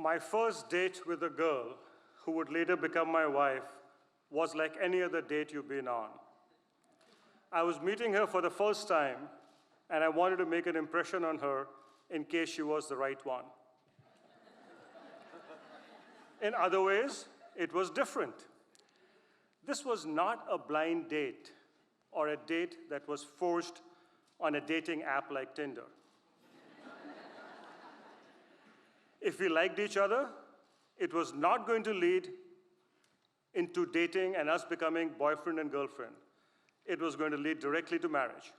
My first date with a girl who would later become my wife was like any other date you've been on. I was meeting her for the first time, and I wanted to make an impression on her in case she was the right one. In other ways, it was different. This was not a blind date or a date that was forged on a dating app like Tinder. If we liked each other, it was not going to lead into dating and us becoming boyfriend and girlfriend. It was going to lead directly to marriage.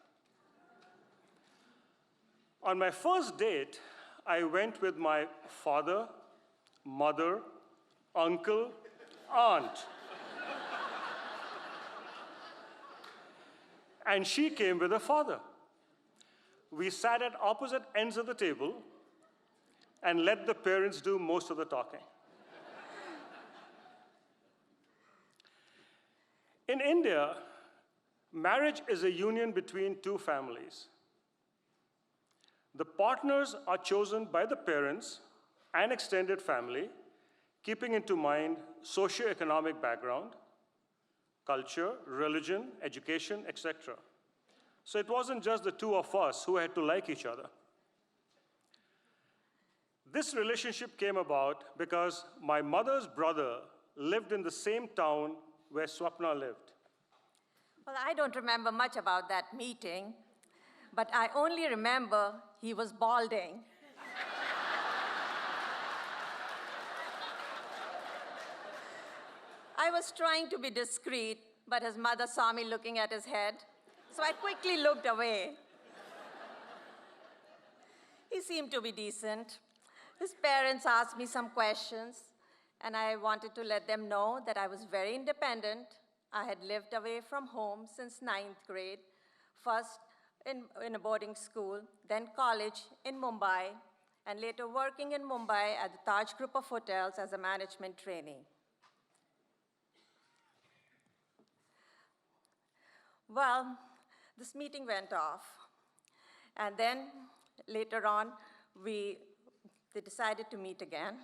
On my first date, I went with my father, mother, uncle, aunt. And she came with her father. We sat at opposite ends of the table and let the parents do most of the talking. In India, marriage is a union between two families. The partners are chosen by the parents and extended family, keeping into mind socioeconomic background, culture, religion, education, etc. So it wasn't just the two of us who had to like each other. This relationship came about because my mother's brother lived in the same town where Swapna lived. Well, I don't remember much about that meeting, but I only remember he was balding. I was trying to be discreet, but his mother saw me looking at his head, so I quickly looked away. He seemed to be decent. His parents asked me some questions, and I wanted to let them know that I was very independent. I had lived away from home since 9th grade, first in a boarding school, then college in Mumbai, and later working in Mumbai at the Taj Group of Hotels as a management trainee. Well, this meeting went off, and then later on, they decided to meet again.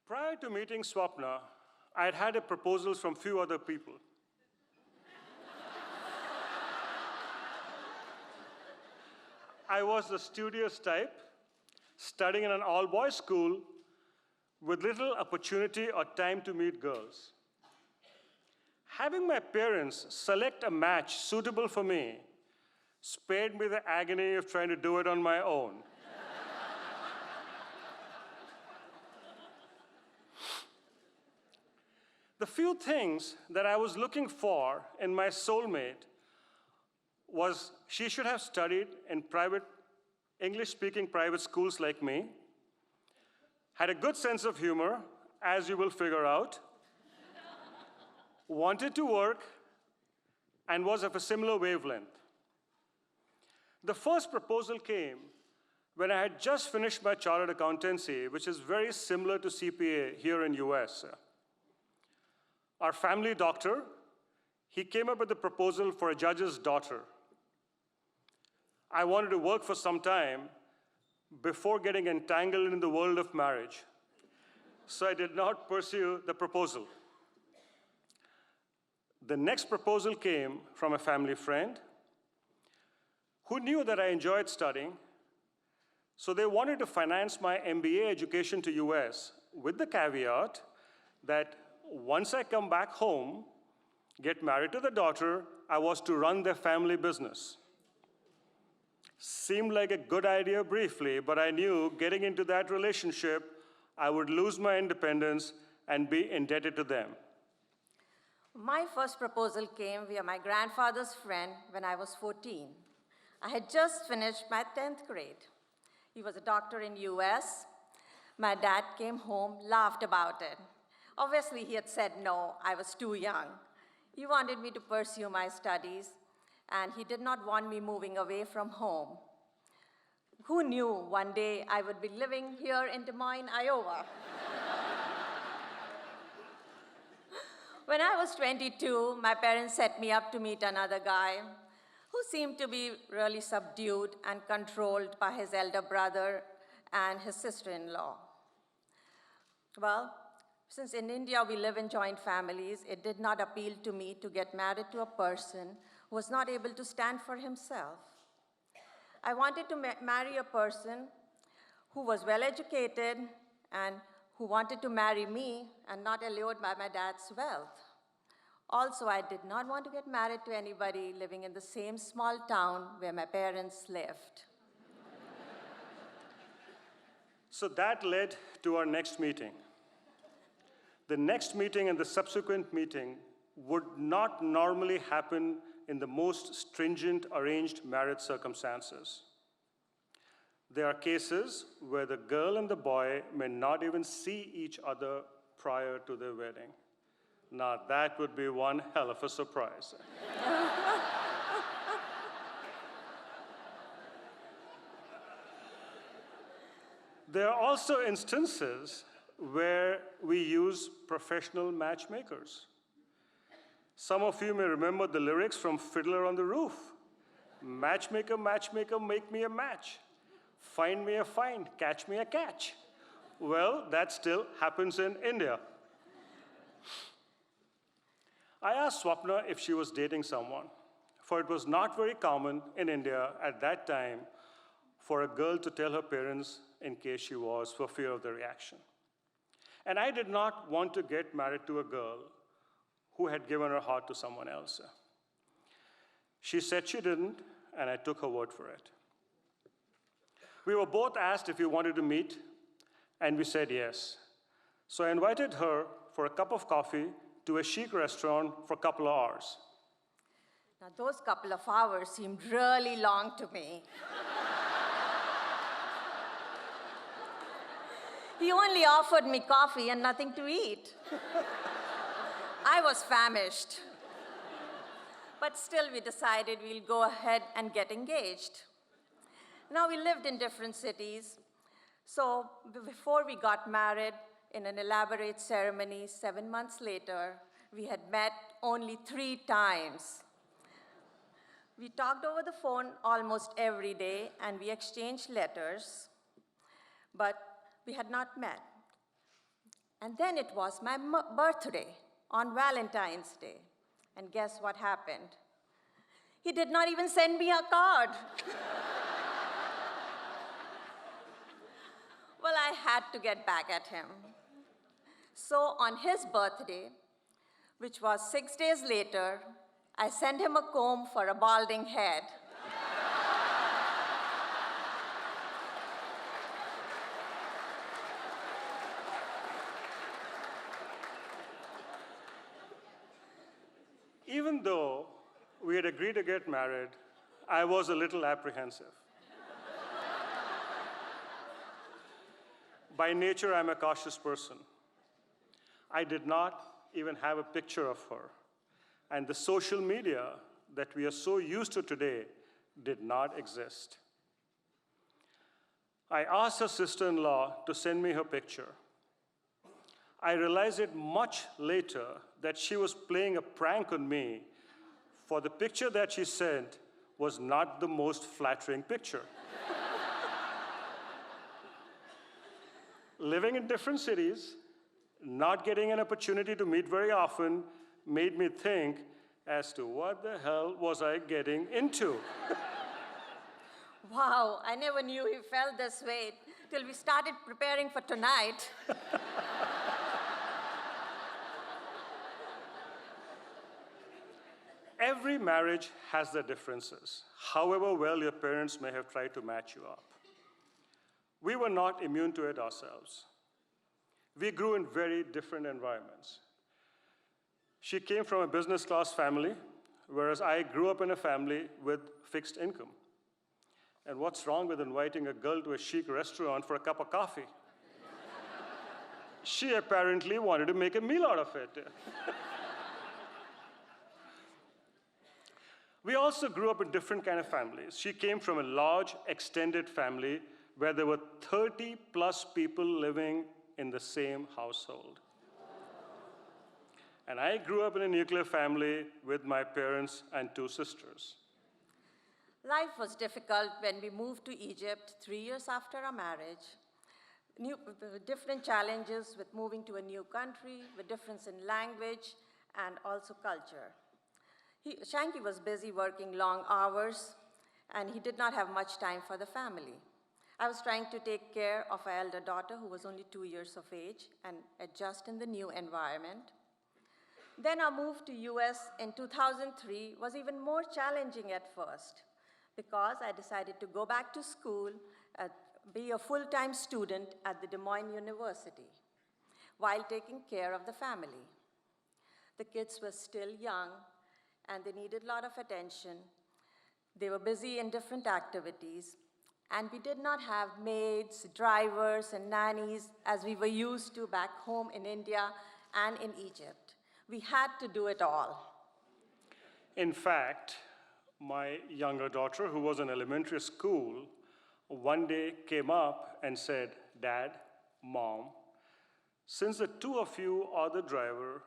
Prior to meeting Swapna, I had proposals from few other people. I was the studious type, studying in an all-boys school with little opportunity or time to meet girls. Having my parents select a match suitable for me spared me the agony of trying to do it on my own. The few things that I was looking for in my soulmate was she should have studied in English-speaking private schools like me, had a good sense of humor, as you will figure out, wanted to work, and was of a similar wavelength. The first proposal came when I had just finished my chartered accountancy, which is very similar to CPA here in US. Our family doctor, he came up with a proposal for a judge's daughter. I wanted to work for some time before getting entangled in the world of marriage, so I did not pursue the proposal. The next proposal came from a family friend who knew that I enjoyed studying, so they wanted to finance my MBA education to US with the caveat that once I come back home, get married to the daughter, I was to run their family business. Seemed like a good idea briefly, but I knew getting into that relationship, I would lose my independence and be indebted to them. My first proposal came via my grandfather's friend when I was 14. I had just finished my 10th grade. He was a doctor in US. My dad came home, laughed about it. Obviously, he had said no, I was too young. He wanted me to pursue my studies, and he did not want me moving away from home. Who knew one day I would be living here in Des Moines, Iowa? When I was 22, my parents set me up to meet another guy who seemed to be really subdued and controlled by his elder brother and his sister-in-law. Well, since in India we live in joint families, it did not appeal to me to get married to a person who was not able to stand for himself. I wanted to marry a person who was well-educated and who wanted to marry me and not allured by my dad's wealth. Also, I did not want to get married to anybody living in the same small town where my parents lived. So that led to our next meeting. The next meeting and the subsequent meeting would not normally happen in the most stringent arranged marriage circumstances. There are cases where the girl and the boy may not even see each other prior to their wedding. Now, that would be one hell of a surprise. There are also instances where we use professional matchmakers. Some of you may remember the lyrics from Fiddler on the Roof. Matchmaker, matchmaker, make me a match. Find me a find, catch me a catch. Well, that still happens in India. I asked Swapna if she was dating someone, for it was not very common in India at that time for a girl to tell her parents in case she was, for fear of the reaction. And I did not want to get married to a girl who had given her heart to someone else. She said she didn't, and I took her word for it. We were both asked if we wanted to meet, and we said yes. So I invited her for a cup of coffee to a chic restaurant for a couple of hours. Now, those couple of hours seemed really long to me. He only offered me coffee and nothing to eat. I was famished. But still, we decided we'll go ahead and get engaged. Now, we lived in different cities, so before we got married in an elaborate ceremony 7 months later, we had met only 3 times. We talked over the phone almost every day, and we exchanged letters, but we had not met. And then it was my birthday on Valentine's Day. And guess what happened? He did not even send me a card. Well, I had to get back at him. So on his birthday, which was 6 days later, I sent him a comb for a balding head. Even though we had agreed to get married, I was a little apprehensive. By nature, I'm a cautious person. I did not even have a picture of her. And the social media that we are so used to today did not exist. I asked her sister-in-law to send me her picture. I realized it much later that she was playing a prank on me, for the picture that she sent was not the most flattering picture. Living in different cities, not getting an opportunity to meet very often, made me think as to what the hell was I getting into. Wow, I never knew he felt this way till we started preparing for tonight. Every marriage has their differences, however well your parents may have tried to match you up. We were not immune to it ourselves. We grew in very different environments. She came from a business class family, whereas I grew up in a family with fixed income. And what's wrong with inviting a girl to a chic restaurant for a cup of coffee? She apparently wanted to make a meal out of it. We also grew up in different kind of families. She came from a large, extended family where there were 30+ people living in the same household. And I grew up in a nuclear family with my parents and 2 sisters. Life was difficult when we moved to Egypt 3 years after our marriage. Different challenges with moving to a new country, with difference in language and also culture. Shanky was busy working long hours, and he did not have much time for the family. I was trying to take care of our elder daughter, who was only 2 years of age, and adjust in the new environment. Then our move to US in 2003 was even more challenging at first, because I decided to go back to school, be a full-time student at the Des Moines University, while taking care of the family. The kids were still young, and they needed a lot of attention. They were busy in different activities, and we did not have maids, drivers, and nannies as we were used to back home in India and in Egypt. We had to do it all. In fact, my younger daughter, who was in elementary school, one day came up and said, "Dad, Mom, since the two of you are the driver,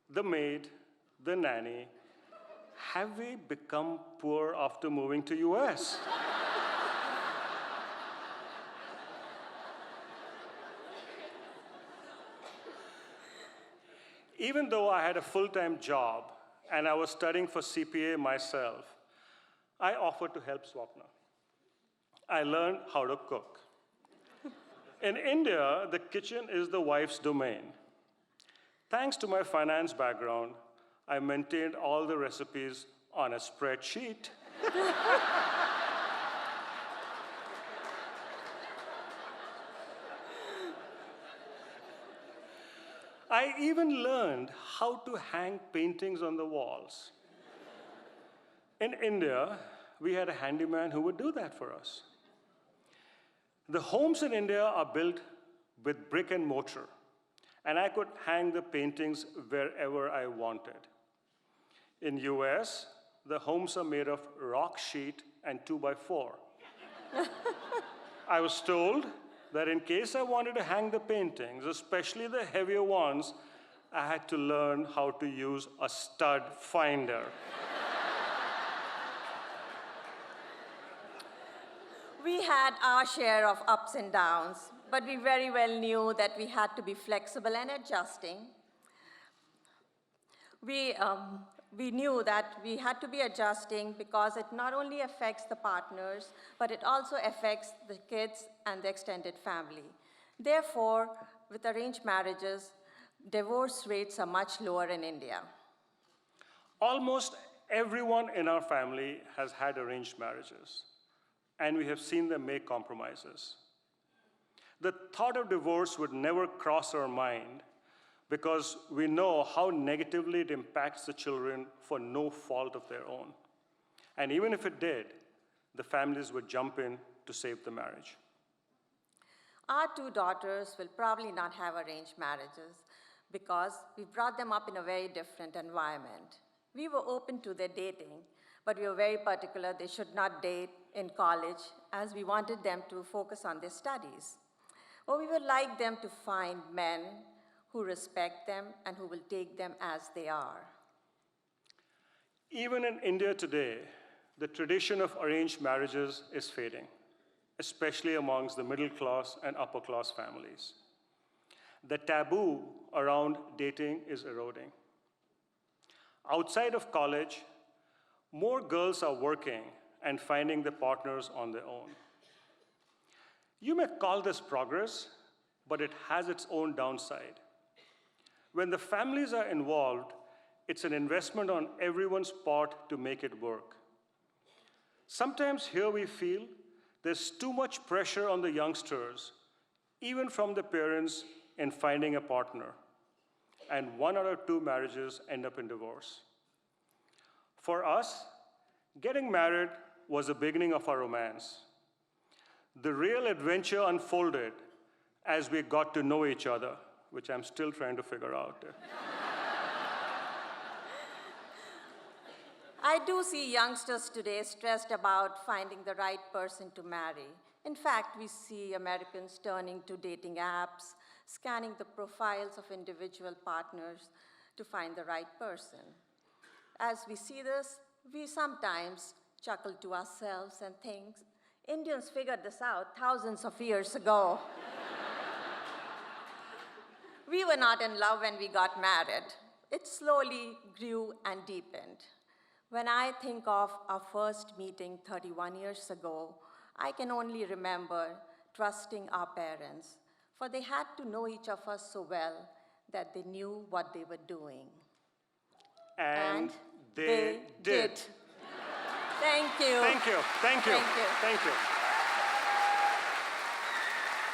the maid, the nanny, have we become poor after moving to US?" Even though I had a full-time job and I was studying for CPA myself, I offered to help Swapna. I learned how to cook. In India, the kitchen is the wife's domain. Thanks to my finance background, I maintained all the recipes on a spreadsheet. I even learned how to hang paintings on the walls. In India, we had a handyman who would do that for us. The homes in India are built with brick and mortar, and I could hang the paintings wherever I wanted. In US, the homes are made of rock sheet and 2x4. I was told that in case I wanted to hang the paintings, especially the heavier ones, I had to learn how to use a stud finder. We had our share of ups and downs, but we very well knew that we had to be flexible and adjusting. We knew that we had to be adjusting because it not only affects the partners, but it also affects the kids and the extended family. Therefore, with arranged marriages, divorce rates are much lower in India. Almost everyone in our family has had arranged marriages, and we have seen them make compromises. The thought of divorce would never cross our mind because we know how negatively it impacts the children for no fault of their own. And even if it did, the families would jump in to save the marriage. Our two daughters will probably not have arranged marriages because we brought them up in a very different environment. We were open to their dating, but we were very particular they should not date in college as we wanted them to focus on their studies. Or we would like them to find men who respect them and who will take them as they are. Even in India today, the tradition of arranged marriages is fading, especially amongst the middle class and upper class families. The taboo around dating is eroding. Outside of college, more girls are working and finding their partners on their own. You may call this progress, but it has its own downside. When the families are involved, it's an investment on everyone's part to make it work. Sometimes here we feel there's too much pressure on the youngsters, even from the parents, in finding a partner. And 1 out of 2 marriages end up in divorce. For us, getting married was the beginning of our romance. The real adventure unfolded as we got to know each other, which I'm still trying to figure out. I do see youngsters today stressed about finding the right person to marry. In fact, we see Americans turning to dating apps, scanning the profiles of individual partners to find the right person. As we see this, we sometimes chuckle to ourselves and think, Indians figured this out thousands of years ago. We were not in love when we got married. It slowly grew and deepened. When I think of our first meeting 31 years ago, I can only remember trusting our parents, for they had to know each of us so well that they knew what they were doing. And they did. Thank you. Thank you. Thank you. Thank you. Thank you.